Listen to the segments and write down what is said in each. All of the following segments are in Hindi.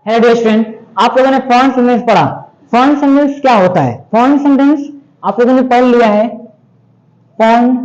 हेलो डियर स्टूडेंट, आप लोगों ने फॉरेन सेंटेंस पढ़ा। फॉरेन सेंटेंस क्या होता है? फॉरेन सेंटेंस आप लोगों ने पढ़ लिया है। फॉरेन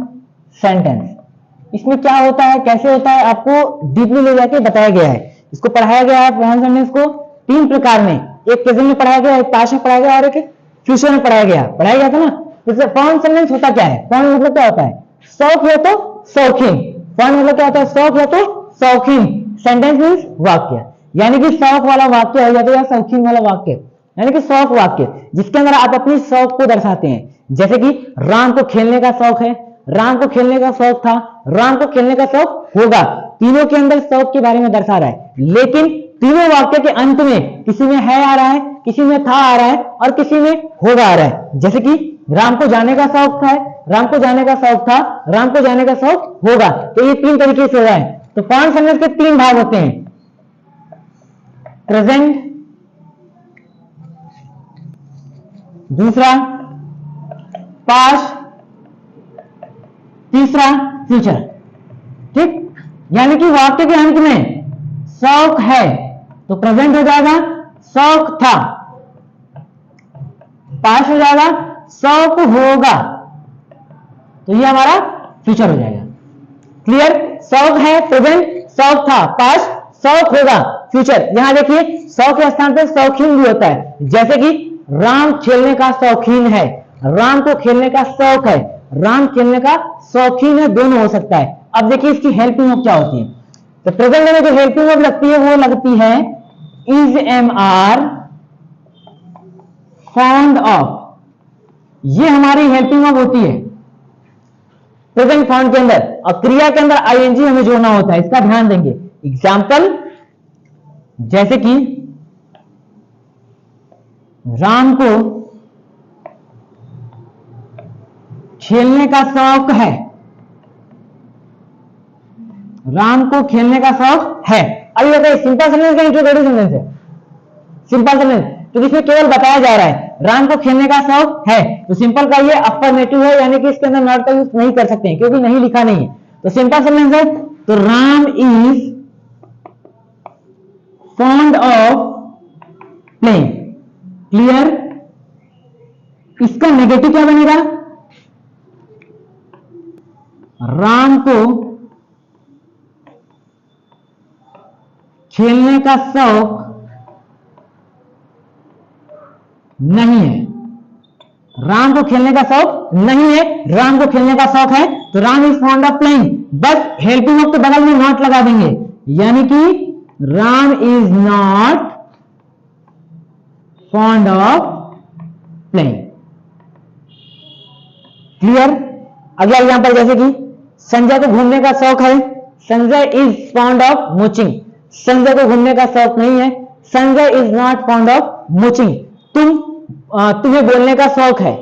सेंटेंस इसमें क्या होता है, कैसे होता है, आपको डीपली ले जाके बताया गया है। इसको पढ़ाया गया है फॉरेन सेंटेंस को तीन प्रकार में, एक प्रेजेंट में पढ़ाया गया, एक पास्ट में पढ़ाया गया और एक फ्यूचर में पढ़ाया गया था ना। तो फॉरेन सेंटेंस होता क्या है? फॉरेन मतलब क्या होता है? शौक या तो शौकीन। फॉरेन मतलब क्या होता है? शौक या तो शौकीन। सेंटेंस मीन्स वाक्य, यानी कि शौक वाला वाक्य हो जाता है या शौकीन वाला वाक्य, यानी कि शौक वाक्य जिसके अंदर आप अपनी शौक को दर्शाते हैं। जैसे कि राम को खेलने का शौक है, राम को खेलने का शौक था, राम को खेलने का शौक होगा। तीनों के अंदर शौक के बारे में दर्शा रहा है, लेकिन तीनों वाक्य के अंत में किसी में है आ रहा है, किसी में था आ रहा है और किसी में होगा आ रहा है। जैसे कि राम को जाने का शौक था, राम को जाने का शौक था, राम को जाने का शौक होगा। तो ये तीन तरीके से हो रहा है। तो फॉरेन सेंटेंस के तीन भाग होते हैं, प्रेजेंट, दूसरा पास्ट, तीसरा फ्यूचर। ठीक, यानी कि वाक्य के अंत में शौक है तो प्रेजेंट हो जाएगा शौक था, पास्ट हो जाएगा शौक होगा, तो ये हमारा फ्यूचर हो जाएगा। क्लियर? शौक है प्रेजेंट, शौक था पास्ट, शौक होगा फ्यूचर। यहां देखिए शौक के स्थान पर शौकीन भी होता है, जैसे कि राम खेलने का शौकीन है, राम को खेलने का शौक है, राम खेलने का शौकीन है, दोनों हो सकता है। अब देखिए इसकी हेल्पिंग वर्ब क्या होती है। तो प्रेजेंट में जो हेल्पिंग वर्ब लगती है वो लगती है is, am, are, fond of. ये हमारी हेल्पिंग वर्ब होती है प्रेजेंट फॉर्म के अंदर, और क्रिया के अंदर आईएनजी हमें जोड़ना होता है। इसका ध्यान देंगे। एग्जाम्पल, जैसे कि राम को खेलने का शौक है, राम को खेलने का शौक है। अभी बताइए सिंपल सेंटेंस का इंट्रोगेटिव सेंटेंस है, सिंपल सेंटेंस, तो इसमें केवल बताया जा रहा है राम को खेलने का शौक है, तो सिंपल का ये अफर्मेटिव है, यानी कि इसके अंदर नॉट का यूज नहीं कर सकते हैं क्योंकि नहीं लिखा नहीं है। तो सिंपल सेंटेंस है, तो Ram is fond of playing. Clear? इसका नेगेटिव क्या बनेगा? राम को खेलने का शौक नहीं है, राम को खेलने का शौक नहीं है, राम को खेलने का शौक है, तो Ram is fond of playing. बस हेल्पिंग वर्ब के बगल में नॉट लगा देंगे, यानी कि Ram is not fond of playing. Clear? अगला एग्जांपल, जैसे कि संजय को घूमने का शौक है, Sanjay is fond of mooching. Sanjay को घूमने का शौक नहीं है, Sanjay is not fond of mooching. तुम्हें बोलने का शौक है,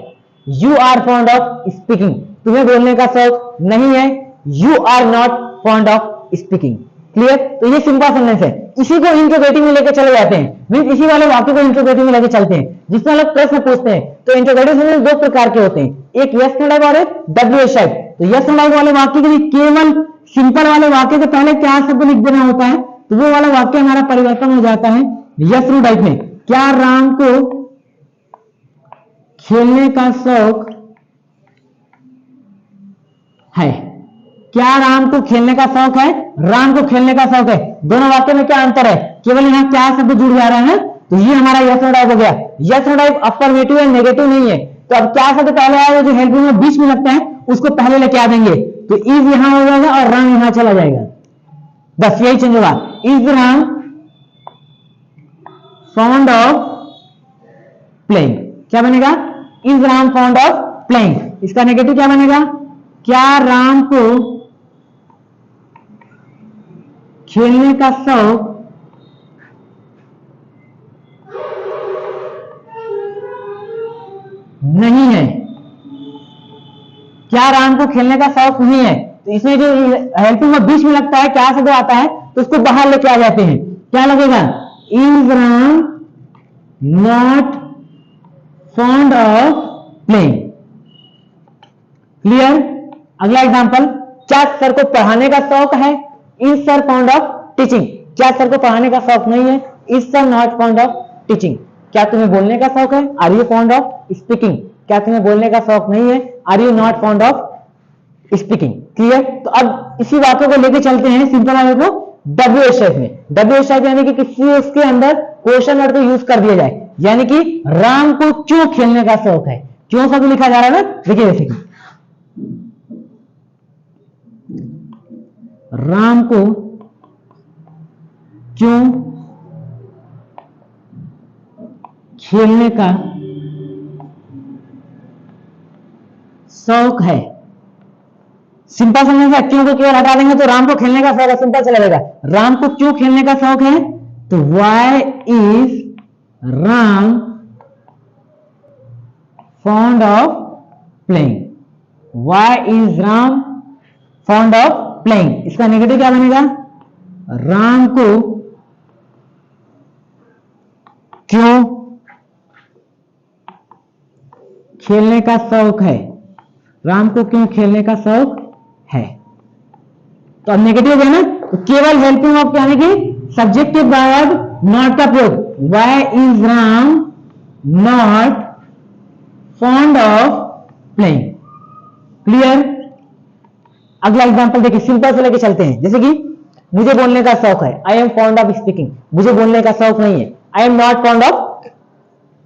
you are fond of speaking. तुम्हें बोलने का शौक नहीं है, you are not fond of speaking. Clear? तो ये सिंपल सेंटेंस है। इसी को इंट्रोगेटिव में लेके चले जाते हैं, मींस इसी वाले वाक्य को इंट्रोगेटिव में लेके चलते हैं, जिसमें लोग प्रश्न पूछते हैं। तो इंट्रोगेटिव सेंटेंस दो प्रकार के होते हैं, एक यस टाइप और एक डब्ल्यूएच टाइप। तो यस टाइप वाले वाक्य के लिए केवल सिंपल वाले वाक्य के पहले क्या शब्द लिख देना होता है, तो वो वाला वाक्य हमारा परिवर्तन हो जाता है यस टाइप में। क्या राम को खेलने का शौक है? क्या राम को खेलने का शौक है? राम को खेलने का शौक है। दोनों वाक्य में क्या अंतर है? केवल यहां क्या शब्द जुड़ जा रहा है, तो ये हमारा यस टाइप हो गया। यस टाइप अफर्मेटिव है, नेगेटिव नहीं है। तो अब क्या शब्द पहले आएगा जो हेल्पिंग में बीच में लगता है उसको पहले लेके आ देंगे, तो इज यहां हो जाएगा और राम यहां चला जाएगा। बस यही चेंज होगा। Is Ram fond of playing, क्या बनेगा? Is Ram fond of playing. इसका नेगेटिव क्या बनेगा? क्या राम को खेलने का शौक नहीं है? क्या राम को खेलने का शौक नहीं है, तो इसमें जो हेल्पिंग वर्ब बीच में लगता है, क्या शब्द आता है, तो उसको बाहर लेके आ जाते हैं। क्या लगेगा? Is Ram not fond of playing. Clear? अगला एग्जांपल, क्या सर को पढ़ाने का शौक है? Is sir fond of teaching. क्या सर को पढ़ाने का शौक नहीं है, is not fond of teaching. क्या तुम्हें बोलने का शौक है? Are you fond of speaking? क्या तुम्हें बोलने का शौक नहीं है? Are you not fond of speaking? Clear? तो अब इसी वाक्य को लेके चलते हैं सिंपल वाले को WH टाइप में। WH टाइप यानी कि किसी इसके अंदर क्वेश्चन वर्ड को यूज कर दिया जाए, यानी कि राम को क्यों खेलने का शौक है। क्यों शब्द लिखा जा रहा है ना, देखिए जैसे कि राम को क्यों खेलने का शौक है। सिंपल समझेंगे, क्यों को केवल हटा देंगे तो राम को खेलने का शौक है, सिंपल चला जाएगा। राम को क्यों खेलने का शौक है, तो why is Ram fond of playing. Why is Ram fond of playing. इसका नेगेटिव क्या बनेगा, राम को क्यों खेलने का शौक है। राम को क्यों खेलने का शौक है। तो अब नेगेटिव है ना, तो केवल हेल्पिंग ऑफ यानी कि सब्जेक्टिव वर्ब नॉट का प्रयोग। Why is Ram not fond of playing. Clear? अगला एग्जांपल देखिए, सिंपल से लेके चलते हैं। जैसे कि मुझे बोलने का शौक है, I am fond of speaking. मुझे बोलने का शौक नहीं है, I am not fond of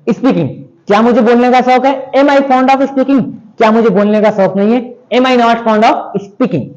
speaking. क्या मुझे बोलने का शौक है, am I fond of speaking. क्या मुझे बोलने का शौक नहीं है, am I not fond of speaking.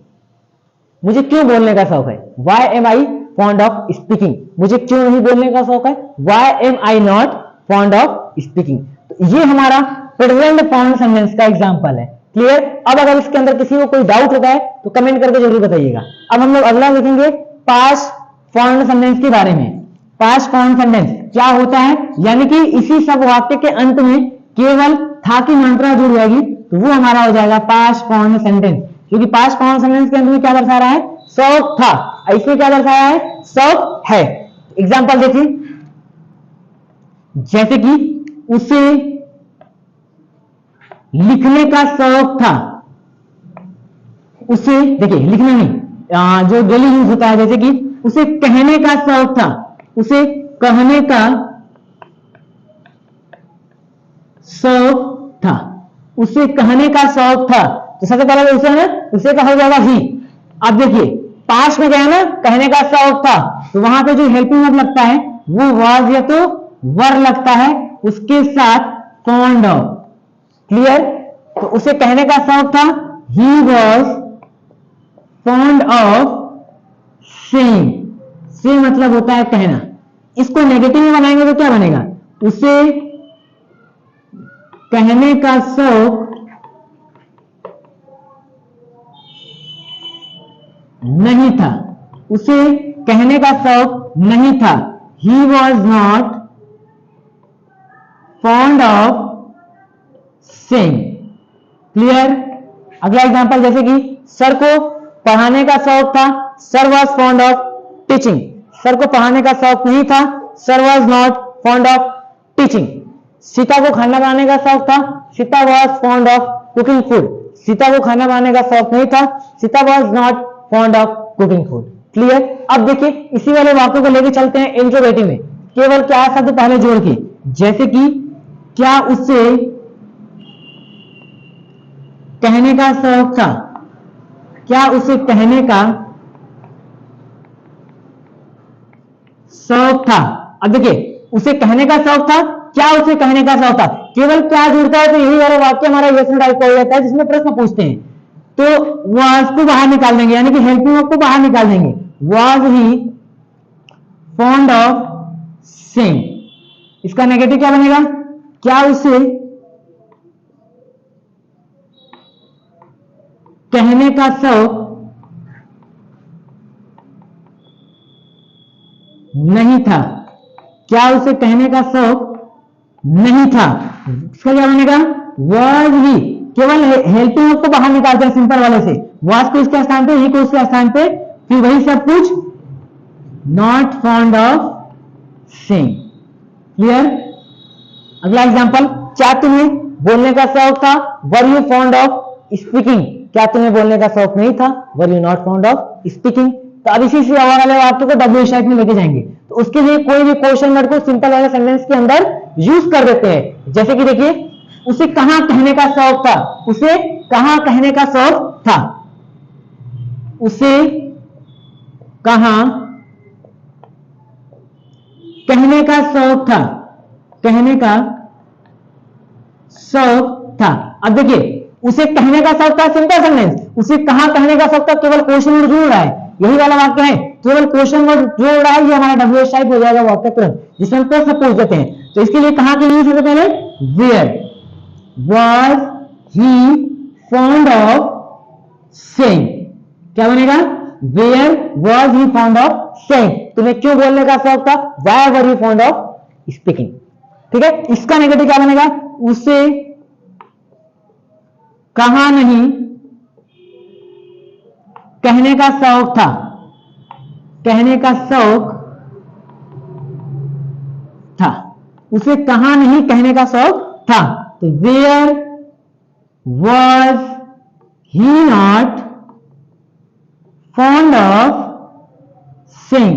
मुझे क्यों बोलने का शौक है, why am I fond of speaking. मुझे क्यों नहीं बोलने का शौक है, why am I not fond of speaking. तो ये हमारा प्रेजेंट फॉर्म सेंटेंस का एग्जांपल है। क्लियर? अब अगर इसके अंदर किसी को कोई डाउट होता है तो कमेंट करके जरूर बताइएगा। अब हम लोग अगला देखेंगे पास्ट फॉर्म सेंटेंस के बारे में। पास्ट फॉर्म सेंटेंस क्या होता है, यानी कि इसी सब वाक्य के अंत में केवल था की मात्रा जुड़ जाएगी तो वो हमारा हो जाएगा पास्ट फॉर्म सेंटेंस। क्योंकि पास्ट फॉर्म सेंटेंस के अंत में क्या दर्शा रहा है, शौक था, इसमें क्या दर्शाया है, शौक है। एग्जांपल देखिए, जैसे कि उसे लिखने का शौक था। उसे देखिए लिखना नहीं, जो डेली यूज होता है, जैसे कि उसे कहने का शौक था। उसे कहने का शौक था। उसे कहने का शौक था, तो सबसे पहले उसे ना, उसे कहा जाएगा ही। अब देखिए पास्ट में गया ना, कहने का शौक था, तो वहां पे जो हेल्पिंग वर्ब लगता है वो वाज या तो वर लगता है, उसके साथ फॉन्ड ऑफ। क्लियर? तो उसे कहने का शौक था, he was fond of saying. से मतलब होता है कहना। इसको नेगेटिव में बनाएंगे तो क्या बनेगा, उसे कहने का शौक नहीं था। उसे कहने का शौक नहीं था, he was not fond of saying. Clear? अगला एग्जांपल, जैसे कि सर को पढ़ाने का शौक था, sir was fond of teaching. Sir को पढ़ाने का शौक नहीं था, sir was not fond of teaching. Sita को खाना बनाने का शौक था, Sita was fond of cooking food. Sita को खाना बनाने का शौक नहीं था, Sita was not fond of cooking food. Clear? अब देखिए इसी वाले वाक्यों को लेके चलते हैं इंट्रोगेटिव में। केवल क्या शब्द पहले जोड़ के, जैसे कि क्या उसे कहने का शौक था। क्या उसे कहने का शौक था। अब देखिए उसे कहने का शौक था, क्या उसे कहने का शौक था, केवल क्या जुड़ता है तो यही वाला वाक्य हमारा यस टाइप का हो जाता है, जिसमें प्रश्न पूछते हैं तो वाज को बाहर निकाल देंगे, यानी कि हेल्पिंग वर्ब को बाहर निकाल देंगे। Was he fond of saying. इसका नेगेटिव क्या बनेगा, क्या उसे कहने का शौक नहीं था। क्या उसे कहने का शौक नहीं था, इसका क्या बनेगा, वाज ही। केवल हेल्पिंग वर्ब को बाहर निकालते हैं सिंपल वाले से, वाज को इसके स्थान पे, ही को उसके स्थान पे, फिर वही सब कुछ, not fond of saying. Clear? अगला एग्जांपल, क्या तुम्हें बोलने का शौक था, were you fond of speaking. क्या तुम्हें बोलने का शौक नहीं था, were you not fond of speaking. तो अब इसी से वाले वाक्य को डब्ल्यू टाइप में लेके जाएंगे। तो उसके लिए कोई भी क्वेश्चन वर्ड को सिंपल वाले सेंटेंस के अंदर यूज कर देते हैं। जैसे कि देखिए, उसे कहां कहने का शौक था, उसे कहां कहने का शौक था, उसे कहां कहने का शौक था, कहने का शौक था। अब देखिए, उसे कहने का शौक था सिंपल सेंटेंस, उसे कहां कहने का शौक था केवल क्वेश्चन वर्ड जोड़ रहा है, यही वाला वाक्य है, केवल क्वेश्चन वर्ड जोड़ रहा है, ये हमारा WH टाइप हो जाएगा वाक्य तुरंत, जिसमें हम प्रश्न पूछ देते हैं। तो इसके लिए कहां के यूज होते पहले, where was he fond of saying, क्या बनेगा, where was he fond of saying, तुम्हें क्यों बोलने का शौक था, why were you fond of speaking। ठीक है, इसका नेगेटिव क्या बनेगा, उसे कहां नहीं कहने का शौक था, कहने का शौक था, उसे कहां नहीं कहने का शौक था। तो where was he not fond of saying.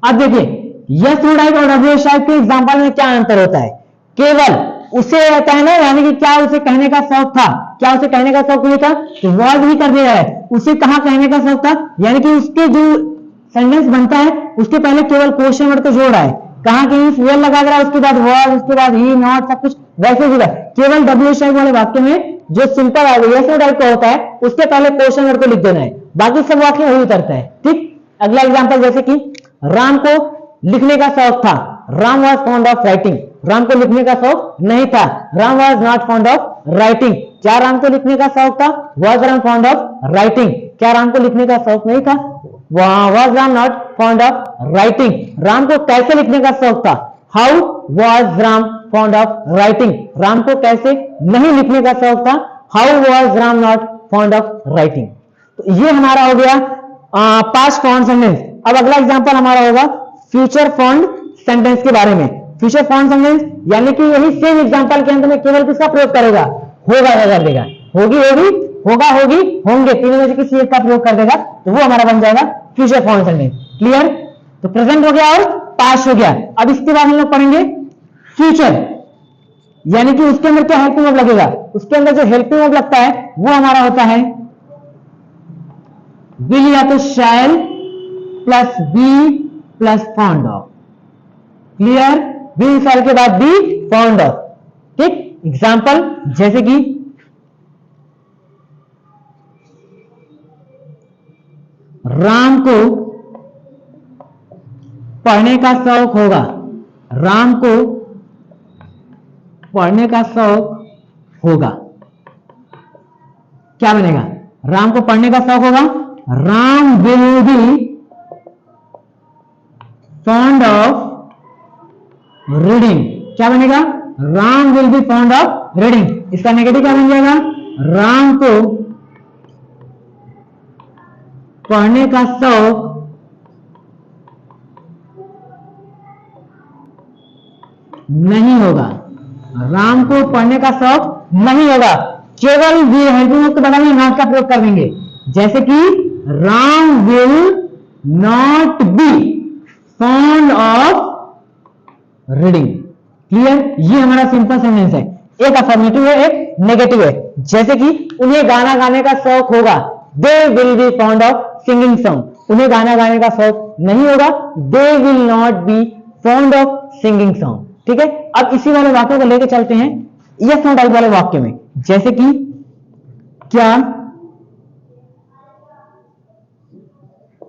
अब देखिए, यस नो टाइप और WH टाइप के एग्जांपल में क्या अंतर होता है, केवल उसे रहता है ना, यानी कि क्या उसे कहने का शौक था, क्या उसे कहने का शौक नहीं था, तो वॉज ही कर दिया है, उसे कहां कहने का शौक था, यानी कि उसके जो सेंटेंस बनता है उसके पहले केवल क्वेश्चन वर्ड को जोड़ रहा है, कहां के वेयर लगा रहा है, उसके बाद वॉज, उसके बाद ही नॉट, सब कुछ वैसे जुड़ा है। केवल WH टाइप वाले वाक्य में जो सिंपल यस नो टाइप का होता है उसके पहले क्वेश्चन वर्ड को लिख देना है, बाकी सब वाक्य वही उतरता है। ठीक, अगला एग्जांपल, जैसे कि राम को लिखने का शौक था, Ram was fond of writing, Ram को लिखने का शौक नहीं था, Ram was not fond of writing. क्या राम को लिखने का शौक था, was Ram fond of writing, क्या राम को लिखने का शौक नहीं था, was Ram not fond of writing. Ram को कैसे लिखने का शौक था, how was Ram fond of writing, Ram को कैसे नहीं लिखने का शौक था, how was Ram not fond of writing. तो ये हमारा हो गया पास्ट फॉर्म सेंटेंस। अब अगला एग्जांपल हमारा होगा फ्यूचर फॉर्म सेंटेंस के बारे में। फ्यूचर फॉर्म सेंटेंस यानी कि यही सेम एग्जांपल के अंदर में केवल किसका प्रयोग करेगा, होगा कर देगा, होगी होगी, होगा होगी, होंगे, तीनों में से किसी एक का प्रयोग कर देगा, तो वो हमारा बन जाएगा फ्यूचर फॉर्म सेंटेंस। क्लियर, तो प्रेजेंट हो गया और पास्ट हो गया। अब इसके बाद हम लोग पढ़ेंगे फ्यूचर, यानी कि उसके अंदर क्या हेल्पिंग वर्ब लगेगा, उसके अंदर जो हेल्पिंग वर्ब लगता है वो हमारा होता है विल या तो shall plus be plus fond of. Clear, will shall के बाद बी फॉन्ड ऑफ। ठीक, एग्जांपल जैसे कि राम को पढ़ने का शौक होगा, राम को पढ़ने का शौक होगा, क्या बनेगा, राम को पढ़ने का शौक होगा, Ram will be fond of reading, क्या बनेगा, Ram will be fond of reading. इसका नेगेटिव क्या बन जाएगा, राम को पढ़ने का शौक नहीं होगा, राम को पढ़ने का शौक नहीं होगा। केवल हेल्पिंग के बगल में नॉट का प्रयोग कर देंगे, जैसे कि Ram will not be fond of reading. Clear, ये हमारा सिंपल सेंटेंस है, एक अफर्मेटिव है एक नेगेटिव है। जैसे कि उन्हें गाना गाने का शौक होगा, they will be fond of singing song, उन्हें गाना गाने का शौक नहीं होगा, they will not be fond of singing song. ठीक है, अब इसी वाले वाक्य को लेकर चलते हैं यस नो टाइप वाले वाक्य में। जैसे कि क्या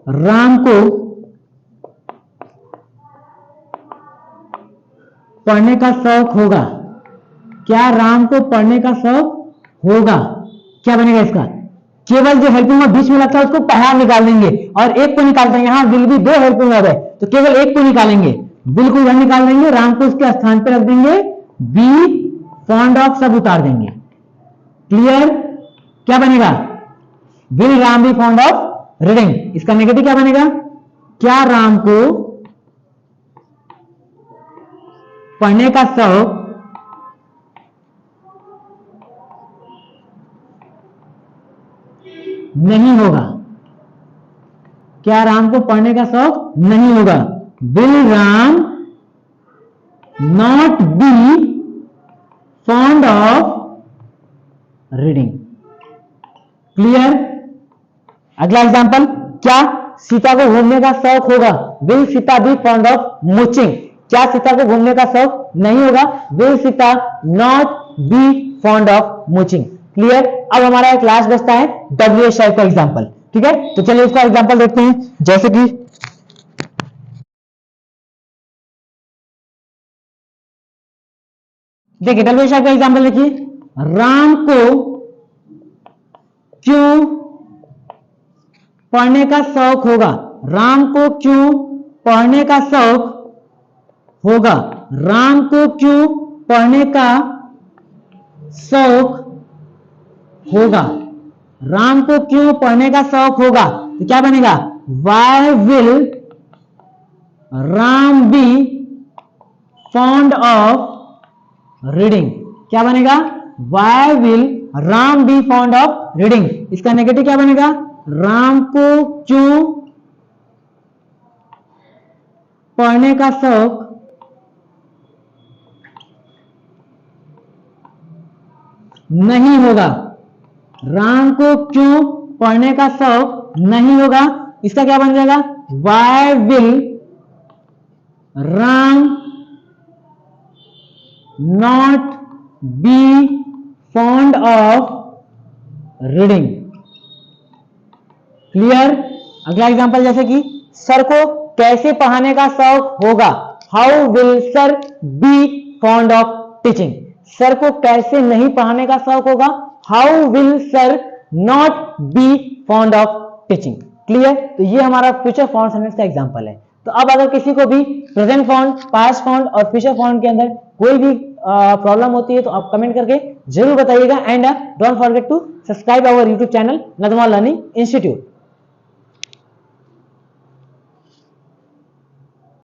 राम को पढ़ने का शौक होगा, क्या राम को पढ़ने का शौक होगा, क्या बनेगा इसका, केवल जो हेल्पिंग वर्ब बीच में लगता है उसको बाहर निकाल देंगे और एक को निकालते हैं। यहां विल भी दो हेल्पिंग वर्ब है तो केवल एक को निकालेंगे, विल को इधर निकाल देंगे, राम को उसके स्थान पर रख देंगे, बी फॉन्ड ऑफ सब उतार देंगे। क्लियर, क्या बनेगा, will Ram B fond of reading. इसका नेगेटिव क्या बनेगा, क्या राम को पढ़ने का शौक नहीं होगा, क्या राम को पढ़ने का शौक नहीं होगा। will Ram not be fond of reading? Clear? अगला एग्जांपल, क्या सीता को घूमने का शौक होगा? Will Sita be fond of mooching? क्या सीता को घूमने का शौक नहीं होगा? Will Sita not be fond of mooching? Clear? अब हमारा एक लास्ट बचता है WH टाइप का एग्जांपल, ठीक है? तो चलिए इसका एग्जांपल देखते हैं, जैसे कि देखिए WH टाइप का एग्जांपल देखिए, राम को क्यों पढ़ने का शौक होगा? राम को क्यों पढ़ने का शौक होगा? राम को क्यों पढ़ने का शौक होगा? राम को क्यों पढ़ने का शौक होगा? तो क्या बनेगा? Why will Ram be fond of reading? क्या बनेगा? Why will Ram be fond of reading? इसका नेगेटिव क्या बनेगा? राम को क्यों पढ़ने का शौक नहीं होगा? राम को क्यों पढ़ने का शौक नहीं होगा? इसका क्या बन जाएगा? Why will Ram not be fond of reading? Clear? अगला एग्जांपल, जैसे कि सर को कैसे पढ़ाने का शौक होगा? How will sir B fond of teaching? Sir को कैसे नहीं पढ़ाने का शौक होगा? How will sir not be fond of teaching? Clear? तो ये हमारा फ्यूचर फॉन्ड सेंटेंस का एग्जांपल है। तो अब अगर किसी को भी प्रेजेंट फॉन्ड, पास्ट फॉन्ड और फ्यूचर फॉन्ड के अंदर कोई भी प्रॉब्लम होती है तो आप कमेंट करके जरूर बताइएगा। And don't forget to subscribe our YouTube channel Nadma learning institute.